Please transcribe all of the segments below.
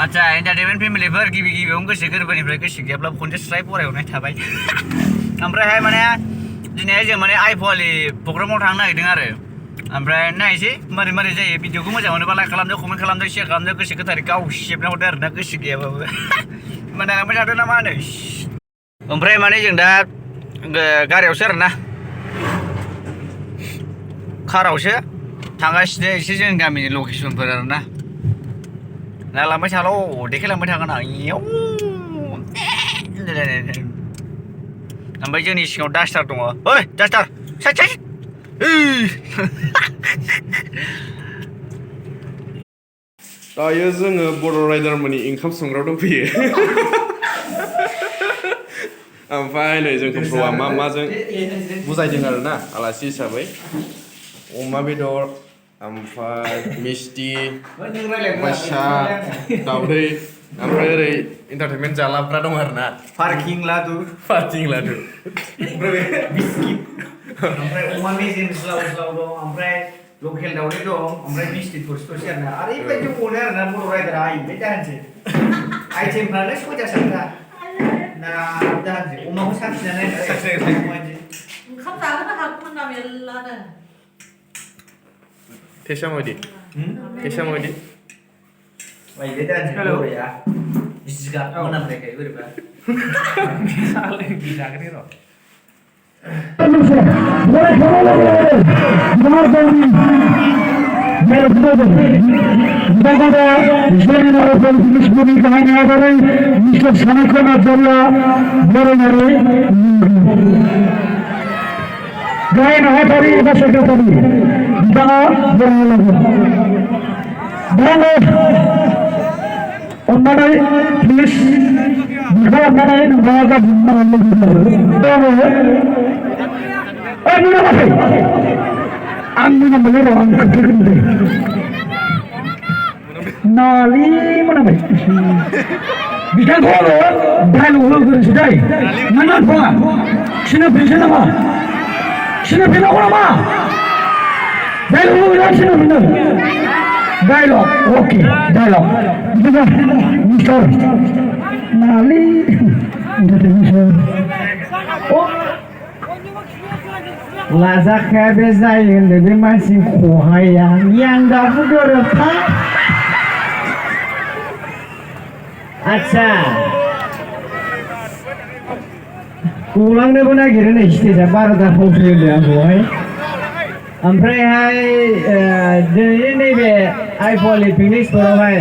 आच्छा एन्टारटेनमेन्ट फेमिलिफोर गिबि गिबियावनो गोसो गोरबोनिफ्राय गोसो गैयाब्ला फनजों स्राय फरायहरनाय थाबाय ओमफ्रायहाय माने दिनैहाय जों माने आइ फवालि प्रग्रामाव थांनो नागिरदों आरो ओमफ्राय नायसै मारै मारै जायो भिडिअखौ मोजां मोनोबा लाइक खालामदो कमेन्ट खालामदो शेयार खालामदो गोसो गोथारै गाव सेबना हरदो आरोना गोसो गैयाबाबो मोनालांबाय थादो ना मा होनो ओमफ्राय माने जों दा गारियावसो आरोना कारावसो थांगासिनो एसे जोंनि गामिनि लकेसनफोर आरोना नायलांबाय थाल' देखायलांबाय थागोन आं इयाव ओमफ्राय जोंनि सिगाङाव डास्टार दङ ओइ डास्टार साइड साइड दायो जोङो बर' राइडारमोननि ओंखाम संग्रायाव दंफैयो ओमफ्राय नै जोंखौ प्र'आ माजों बुजायदों आरोना आलासि हिसाबै अमा बेदर ओमफ्राय मिस्टि ओमफ्राय सा दावदै ओमफ्राय ओरै एन्टारटेनमेन्ट जालाफ्रा दं आरोना पार्किं लादु ओमफ्राय बिस्किट ओमफ्राय अमा मेजेम स्लाव स्लाव दं ओमफ्राय लकेल दावदै दं ओमफ्राय मिस्टि थरसे आरोना ओरैबायदि अनो आरोना बर' राइडारा आइबाय दाहोनसै आइटेमफ्रानो 6ता ना दाहोनसै अमाखौ साखिनानै ओंखाम जाहोनो हागौमोन ना मेरलानो टेस्टआ माबायदि आइबाय दाहोनसै बर'या जिगाब मोनामनायखाय बोरैबा जागोन र' अन्नानै प्लिज बिखौ अन्नानै नोंथाङा गाज्रि खालामनो लुबैदों आंनि नामबाय र' आं खोन्थागोन दे नालि मोनाबाय बिथांखौ आङो डाइलग होग्रोनोसै दै नों आंखौआ सिनायफिनसै नामा सिनायफिनांगौ नामा dialogue होग्रोना सिनायफिनो Dialog, okay, dialog. Juga, Mister Nali, oh, Lazak kebezayin dari masih kuhaya yang dah berapa? Acha, pulang deh pun akhirnya nih sih, baru dah fokus dia kuhai. ओमफ्रायहाय दिनैनि नैबे आइ फवालि पिकनिक स्पटआवहाय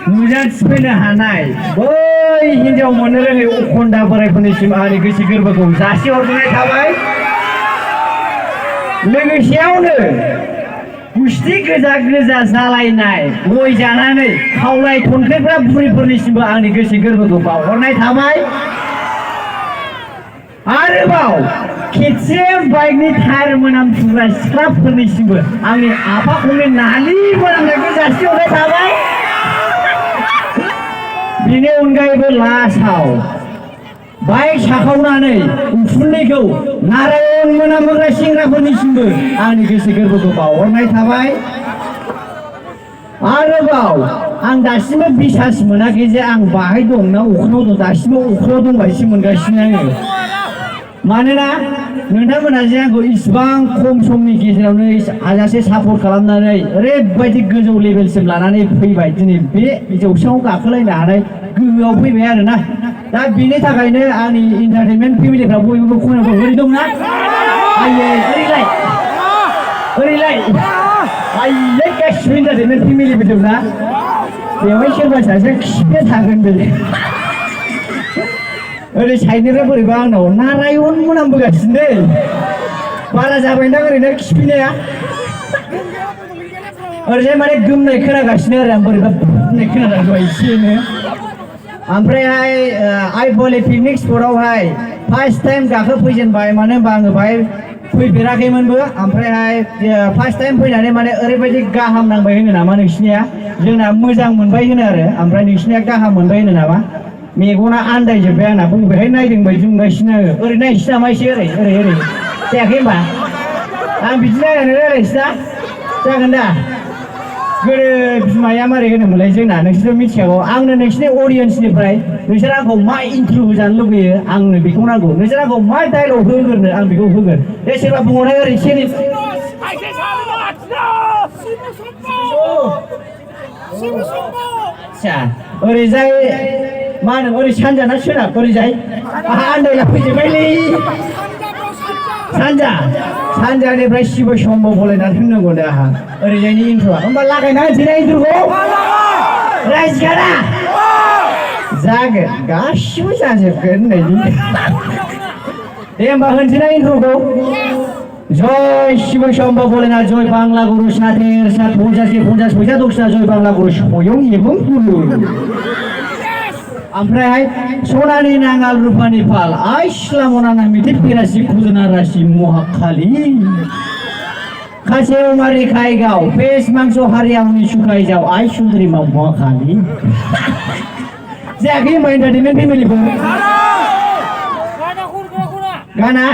नुजाथिफैनो हानाय बै हिन्जाव मोननो रोङै अखन्दा बोराइफोरनिसिम आंनि गोसो गोरबोखौ जासिहरनाय थाबाय लोगोसेयावनो गुस्थि गोजा गोजा जालायनाय गय जानानै खावलाय थनख्रेबग्रा बुरैफोरनिसिमबो आंनि गोसो गोरबोखौ बावहरनाय थाबाय आरोबाव खेबसे बाइकनि टायार मोनामसुग्रा सिख्लाफोरनिसिमबो आंनि आफाखौनो नालि मोनामनायखौ जासिहरनाय थाबाय बिनि अनगायैबो लास्टआव बाइक साखावनानै उखुन्दैखौ नारायण मोनामहोग्रा सेंग्राफोरनिसिमबो आंनि गोसो गोरबोखौ बावहरनाय थाबाय आरोबाव आं दासिमबो बिसास मोनाखै जे आं बाहाय दं ना अख्राङाव दं दासिमबो अख्राङाव दंबायसो मोनगासिनो आङो मानोना नोंथांमोना जे आंखौ इसिबां खम समनि गेजेरावनो हाजासे सापर्ट खालामनानै ओरैबायदि गोजौ लेभेलसिम लानानै फैबाय दिनै बे जौसाङाव गाखोलायनो हानाय गोहोआव फैबाय आरोना दा बेनि थाखायनो आंनि एन्टारटेनमेन्ट फेमिलिफ्रा बयबो खनायाव ओरै दंना आइयै ओरैलाय आइयै गासिबो एन्टारटेनमेन्ट फेमिलिबो दंना बेवहाय सोरबा सासे खिफिया थागोन बे ओरै साइडनिफ्राय बोरैबा आंनाव नारायण मोनामबोगासिनो दै बारा जाबायदां ओरैनो खिफिनाया ओरैजाय माने गोमनाय खोनागासिनो आरो आं बोरैबा गोमनाय खोनादों एसेनो ओमफ्रायहाय आइ फवालि पिकनिक स्पटआवहाय फार्स्ट टाइम गाखोफैजेनबाय मानो होनबा आङो बाहाय फैफेराखैमोनबो ओमफ्रायहाय फार्स्ट टाइम फैनानै माने ओरैबायदि गाहाम नांबाय होनो नामा नोंसिनिया जोंना मोजां मोनबाय होनो आरो ओमफ्राय नोंसिनिया गाहाम मोनबाय होनो नामा मेगना आन्दायजोब्बाय आंना बबेहाय नायदों बायदि मोनगासिनो आङो ओरै नायनोसै नामा एसे ओरै जायाखै होनबा आं बिदि नायनानै रायलायनोसै ना जागोन दा गोदो बिमाया मारै होनोमोनलाय जोंना नोंसोर मिथिखागौ आंनो नोंसिनि अडियन्सनिफ्राय नोंसोर आंखौ मा इन्ट्र' होजानो लुगैयो आंनो बेखौ नांगौ नोंसोर आंखौ मा डायलग होग्रोनो आं बेखौ होगोन दे सोरबा बुंहरनाय ओरै सेनि आच्छा ओरैजाय मा होनो ओरै सानजा ना सोनाब ओरैजाय आहा आन्दायला फैजोब्बायलै सानजा सानजानिफ्राय शिब शम्भ बलायनानै होननांगौ दा आहा ओरैजायनि इन्ट्र'आ होमबा लागायना होनसै ना इन्ट्र'खौ रायजिगारा जागोन गासिबो जाजोबगोन होननायनि दे होमबा होनसै ना इन्ट्र'खौ जय शिव शम्भ भोलेनाथ जय बांला गुरु साथेर सात 50 फैसा दक्षिणा जय बांला गुरु स्वयं एबं गुरु ओमफ्राय सनानि नांगाल रुपानि फाल आइ सिलामना मिथित पेरासि खुजना राशि महाखाली खासेव मारि खायगाव पेस मांस हारियावनि सुखाय जाव आइ सुंदरी मा महाखाली जायाखै होमबा एन्टारटेनमेन्ट फेमिलिफोर गाना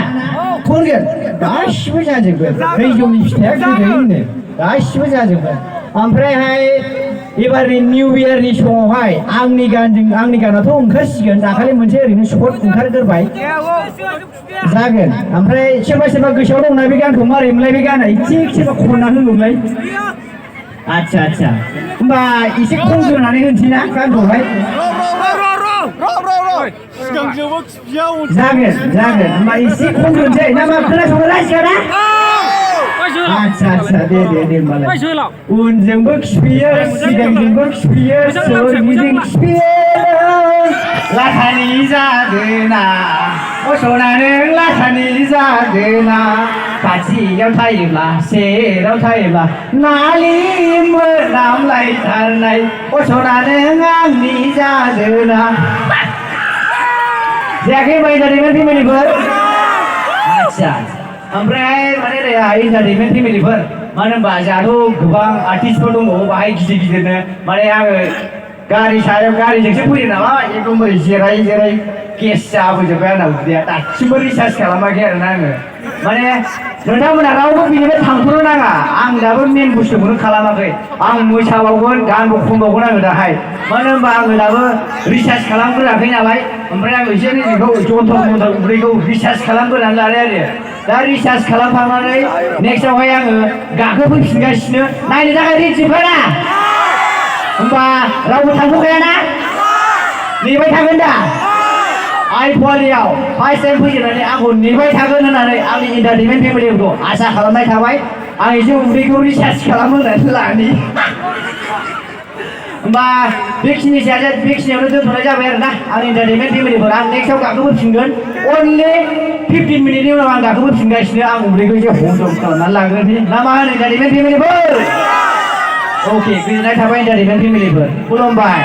खनगोन गासिबो जाजोबगोन रैजौनि फिथाइया गोदै होनो गासिबो जाजोबगोन ओमफ्रायहाय एबारनि निउ इयारनि समावहाय आंनि गानाथ' ओंखारसिगोन दाखालि मोनसे ओरैनो सर्ट ओंखारग्रोबाय जागोन ओमफ्राय सोरबा गोसोआव दंना बे गानखौ मारै मोनलाय बे गाना एसे सोरबा खनना होगौलाय आच्छा होमबा एसे खनग्रोनानै होनसै ना गानखौहाय जागोन होमबा एसे खनग्रोनोसै ना मा खोनासंनो राजिगारा आच्छा दे होमबालाय उनजोंबो खिफियो सिगांजोंबो खिफियो सोरगिदिं खिफियो लाथानि जागोना मोसौना नों लाथानि जागोना खाथियाव थायोब्ला सेराव थायोब्ला नालि मोनामलायथारनाय मोसौना नों आंनि जागोना जायाखै एन्टारटेनमेन्ट फेमिलिफोर आच्छा ओमफ्राय माने एन्टारटेनमेन्ट फेमिलिफोर मानो होनबा जोंहाथ' गोबां आर्टिस्टफोर दंबावो बाहाय गिदिरनो माने आङो गारिजोंसो फैदों नालाय एकदमबारे जिराय गेस जाबोजोब्बाय आंना उदैया दासिमबो रिसार्ज खालामाखै आरोना आङो माने नोंथांमोना रावबो बिनिफ्राय थांथ'नो नाङा आं दाबो मेन बुस्थुखौनो खालामाखै आं मोसाबावगोन गानबो खनबावगोन आङो दाहाय मानो होनबा आङो दाबो रिसार्ज खालामग्रोआखै नालाय ओमफ्राय आं एसे बेखौ जन्थर उदैखौ रिसार्ज खालामग्रोनानै लादों आरो दा रिसार्ज खालामखांनानै नेक्स्टआवहाय आङो गाखोफैफिनगासिनो नायनो थाखाय रेडिखाना होमबा रावबो थांथ'खायाना नेबाय थागोन दा आइ फवालियाव फार्स्ट टाइम फैजेननानै आंखौ नेबाय थागोन होननानै आंनि एन्टारटेनमेन्ट फेमिलिखौ आसा खालामनाय थाबाय आं एसे उदैखौ रिसार्ज खालामहोनानै लानि होमबा बेखिनियावनो दोनथ'नाय जाबाय आरोना आंनि एन्टारटेनमेन्ट फेमिलिफोर आं नेक्स्टआव गाखोबोफिनगोन अनलि 15 मिनिटनि उनाव आं गाखोबोफिनगासिनो आं उदैखौ एसे हजम खालामनानै लाग्रोनि ना मा होनो एन्टारटेनमेन्ट फेमिलिफोर अके गोजोननाय थाबाय एन्टारटेनमेन्ट फेमिलिफोर खुलुमबाय